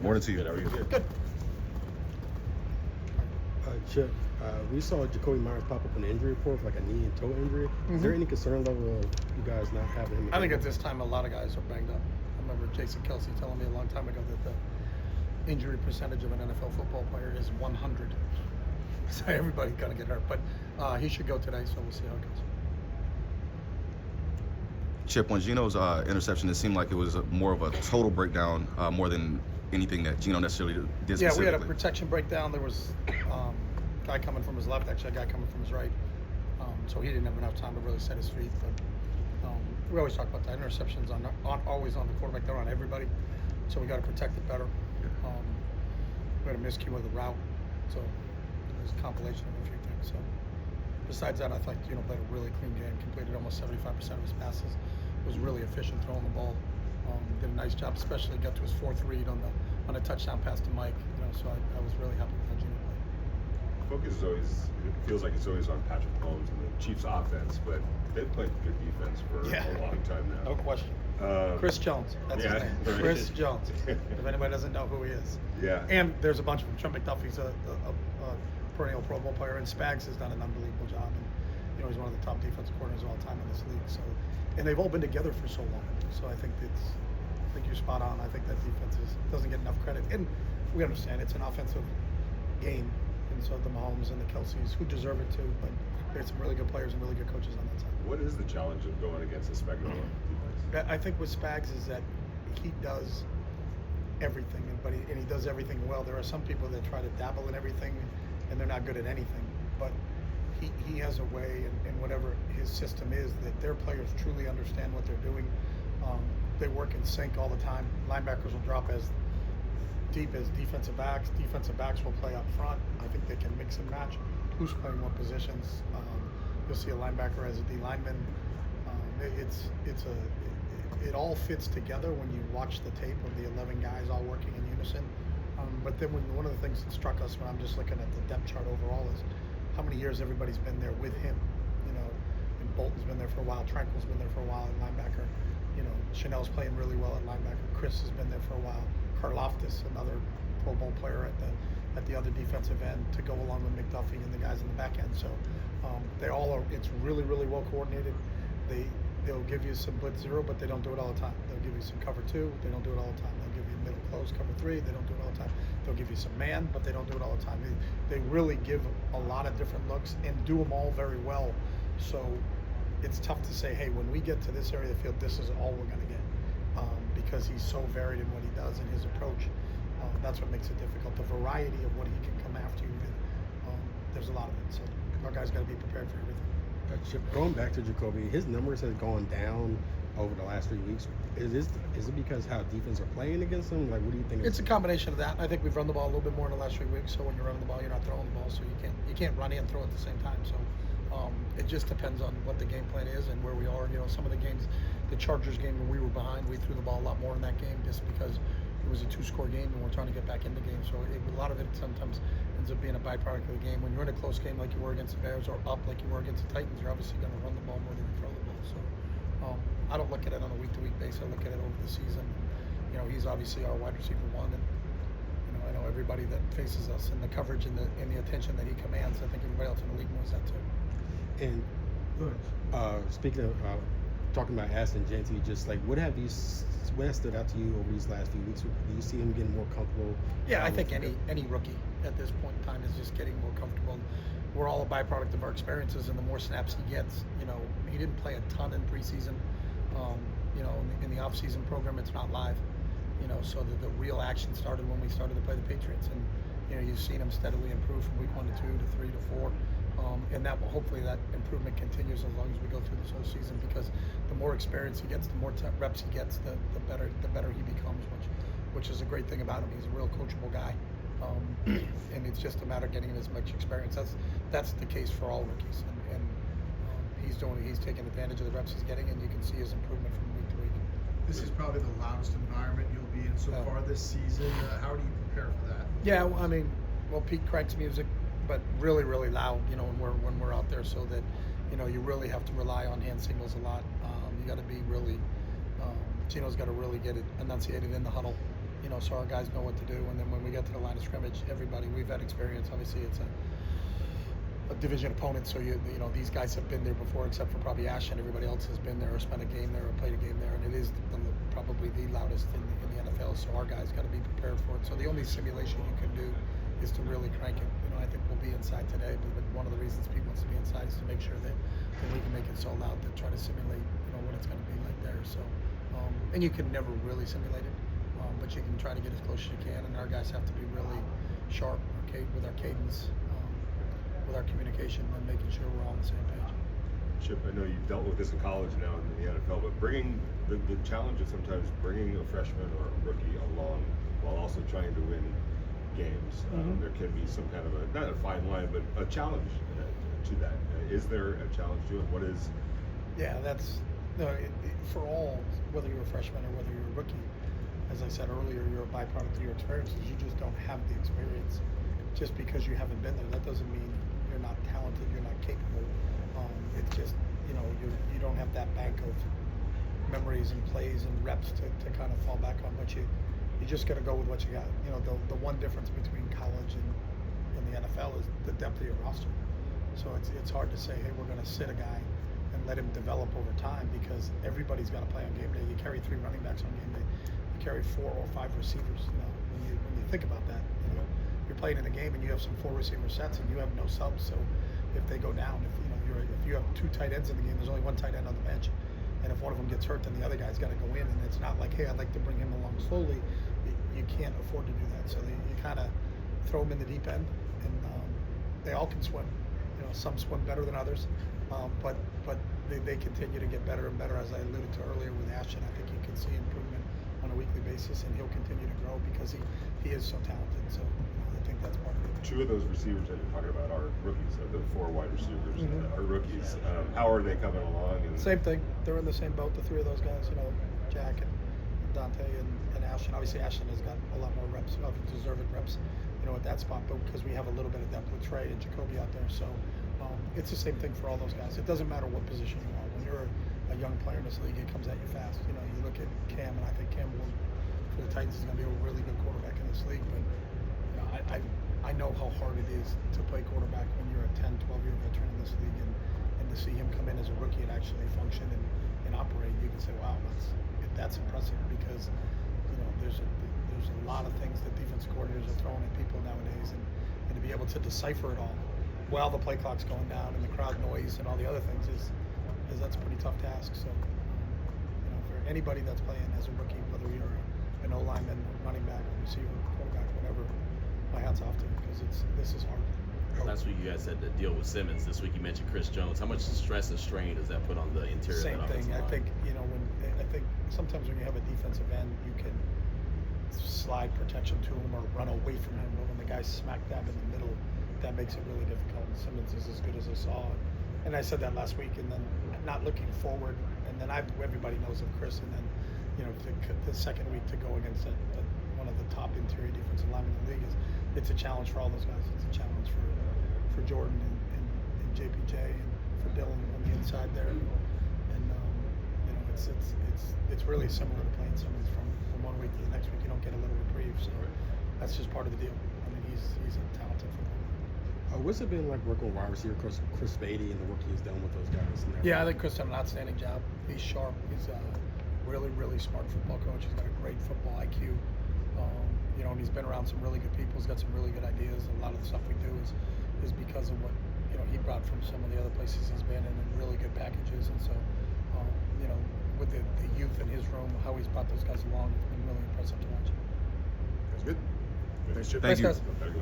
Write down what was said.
Morning to you. Good. How are you? Good. Chip, we saw Jacoby Myers pop up on the injury report for like a knee and toe injury. Is there any concern level of you guys not having him? I think at this time a lot of guys are banged up. I remember Jason Kelsey telling me a long time ago that the injury percentage of an NFL football player is 100. So everybody's gonna get hurt, but he should go today. So we'll see how it goes. Chip, on Geno's interception, it seemed like it was more of a total breakdown more than anything that Geno necessarily did. Yeah, we had a protection breakdown. There was a guy coming from his left, actually a guy coming from his right. So he didn't have enough time to really set his feet. But we always talk about that. Interceptions aren't always on the quarterback; they're on everybody. So we got to protect it better. We had a miscue with the route, so it was a compilation of a few things. So besides that, I thought Geno played a really clean game. Completed almost 75% of his passes. Was really efficient throwing the ball. Did a nice job, especially got to his fourth read on a touchdown pass to Mike. So I was really happy with how Geno played. Focus is always, it feels like it's always on Patrick Mahomes and the Chiefs offense, but they've played good defense for a long time now. No question. Chris Jones, that's his name. Right. Chris Jones. If anybody doesn't know who he is. Yeah. And there's a bunch of them. Trent McDuffie's a perennial Pro Bowl player, and Spags has done an unbelievable job. And he's one of the top defensive coordinators of all time in this league. So, and they've all been together for so long. So I think you're spot on. I think that defense doesn't get enough credit, and we understand it's an offensive game, and so the Mahomes and the Kelseys, who deserve it too, but there's some really good players and really good coaches on that side. What is the challenge of going against a Spagnuolo defense? I think with Spags is that he does everything, but he does everything well. There are some people that try to dabble in everything, and they're not good at anything, but he has a way, and whatever his system is, that their players truly understand what they're doing. They work in sync all the time. Linebackers will drop as deep as defensive backs. Defensive backs will play up front. I think they can mix and match who's playing what positions. You'll see a linebacker as a D lineman. It all fits together when you watch the tape of the 11 guys all working in unison. But then one of the things that struck us when I'm just looking at the depth chart overall is how many years everybody's been there with him. And Bolton's been there for a while. Tranquil's been there for a while at linebacker. Chanel's playing really well at linebacker. Chris has been there for a while. Karlaftis, another Pro Bowl player at the other defensive end, to go along with McDuffie and the guys in the back end. So they all are. It's really, really well coordinated. They'll give you some blitz zero, but they don't do it all the time. They'll give you some cover two. They don't do it all the time. They'll give you middle close cover three. They don't do it all the time. They'll give you some man, but they don't do it all the time. They really give a lot of different looks and do them all very well. So it's tough to say, hey, when we get to this area of the field, this is all we're going to get, because he's so varied in what he does and his approach. That's what makes it difficult. The variety of what he can come after you with, there's a lot of it. So our guys got to be prepared for everything. Chip, going back to Jacoby, his numbers have gone down over the last 3 weeks. Is it because how defense are playing against him? Like, what do you think? It's a combination of that. I think we've run the ball a little bit more in the last 3 weeks. So when you're running the ball, you're not throwing the ball, so you can't run and throw at the same time. So it just depends on what the game plan is and where we are. Some of the games, the Chargers game when we were behind, we threw the ball a lot more in that game just because it was a 2-score game and we're trying to get back into games. So a lot of it sometimes ends up being a byproduct of the game. When you're in a close game like you were against the Bears, or up like you were against the Titans, you're obviously going to run the ball more than you throw the ball. So I don't look at it on a week-to-week basis. I look at it over the season. He's obviously our wide receiver one, and I know everybody that faces us and the coverage and the attention that he commands. I think everybody else in the league knows that too. And speaking of talking about Ashton Jeanty, just like what has stood out to you over these last few weeks? Do you see him getting more comfortable? Yeah, I think any rookie at this point in time is just getting more comfortable. We're all a byproduct of our experiences, and the more snaps he gets, he didn't play a ton in preseason. In the off-season program, it's not live. So the real action started when we started to play the Patriots, and you've seen him steadily improve from week 1 to 2 to 3 to 4. And that will hopefully that improvement continues as long as we go through this whole season, because the more experience he gets, the more reps he gets, the better he becomes, which is a great thing about him. He's a real coachable guy, and it's just a matter of getting him as much experience. That's the case for all rookies, and he's taking advantage of the reps he's getting, and you can see his improvement from week to week. This is probably the loudest environment you'll be in so far this season. How do you prepare for that? Yeah, Pete cranks music, but really, really loud, when we're out there, so that, you really have to rely on hand signals a lot. You got to be really, Geno's got to really get it enunciated in the huddle, you know, so our guys know what to do. And then when we get to the line of scrimmage, we've had experience. Obviously, it's a division opponent, so you know these guys have been there before, except for probably Ashton. Everybody else has been there or spent a game there or played a game there, and it is probably the loudest in the NFL. So our guys got to be prepared for it. So the only simulation you can do is to really crank it. You know, I think we'll be inside today, but one of the reasons Pete wants to be inside is to make sure that we can make it so loud to try to simulate, you know, what it's going to be like there. So, and you can never really simulate it, but you can try to get as close as you can. And our guys have to be really sharp, okay, with our cadence, with our communication, and making sure we're all on the same page. Chip, I know you've dealt with this in college now in the NFL, but bringing the challenge of sometimes bringing a freshman or a rookie along while also trying to win games. There can be some kind of not a fine line, but a challenge to that. Is there a challenge to it? What is? Yeah, that's for all, whether you're a freshman or whether you're a rookie. As I said earlier, you're a byproduct of your experiences. You just don't have the experience. Just because you haven't been there, that doesn't mean you're not talented, you're not capable. It's just, you know, you don't have that bank of memories and plays and reps to kind of fall back on, but you just got to go with what you got. You know, the one difference between college and the NFL is the depth of your roster. So it's hard to say, hey, we're going to sit a guy and let him develop over time, because everybody's got to play on game day. You carry 3 running backs on game day. You carry 4 or 5 receivers. You know, when you think about that, you know, you're playing in a game and you have some 4 receiver sets and you have no subs. So if they go down, if you have 2 tight ends in the game, there's only 1 tight end on the bench, and if one of them gets hurt, then the other guy's got to go in. And it's not like, hey, I'd like to bring him along slowly. You can't afford to do that. So you kind of throw them in the deep end, and they all can swim. You know, some swim better than others, but they continue to get better and better. As I alluded to earlier with Ashton, I think you can see improvement on a weekly basis, and he'll continue to grow because he is so talented. So I think that's part of it. 2 of those receivers that you're talking about are rookies. The 4 wide receivers are rookies. How are they coming along? And same thing. They're in the same boat. The 3 of those guys, you know, Jack and Dante and Ashton. Obviously, Ashton has got a lot more reps, deserved reps, you know, at that spot, but because we have a little bit of depth with Trey and Jacoby out there. So it's the same thing for all those guys. It doesn't matter what position you are. When you're a young player in this league, it comes at you fast. You know, you look at Cam, and I think Cam will, for the Titans, is going to be a really good quarterback in this league. But you know, I know how hard it is to play quarterback when you're a 10, 12-year veteran in this league, and to see him come in as a rookie and actually function and operate, you can say, wow, that's impressive, because you know there's a lot of things that defensive coordinators are throwing at people nowadays, and to be able to decipher it all while the play clock's going down and the crowd noise and all the other things is that's a pretty tough task. So you know, for anybody that's playing as a rookie, whether you're an O-lineman, running back, receiver, quarterback, whatever, my hat's off to you, because this is hard. Last week you guys had to deal with Simmons. This week you mentioned Chris Jones. How much stress and strain does that put on the interior Same of that thing. offensive line? I think, you know, I think sometimes when you have a defensive end, you can slide protection to him or run away from him. But when the guy's smack dab in the middle, that makes it really difficult. And Simmons is as good as I saw. And I said that last week, and then not looking forward. And then everybody knows of Chris. And then, you know, the second week to go against one of the top interior defensive linemen in the league it's a challenge for all those guys. It's a challenge for Jordan and JPJ and for Dylan on the inside there. And you know, it's really similar to playing Simmons from one week to the next week. You don't get a little reprieve, so that's just part of the deal. I mean, he's a talented footballer. What's it been like working with wide receiver Chris Beatty and the work he's done with those guys? Yeah, I think Chris done an outstanding job. He's sharp. He's a really, really smart football coach. He's got a great football IQ. You know, and he's been around some really good people. He's got some really good ideas. A lot of the stuff we do is because of what, you know, he brought from some of the other places he's been in, and really good packages. And so, you know, with the youth in his room, how he's brought those guys along, it's been really impressive to watch. That's good. Thanks, Chip. Thank you. Thanks, guys.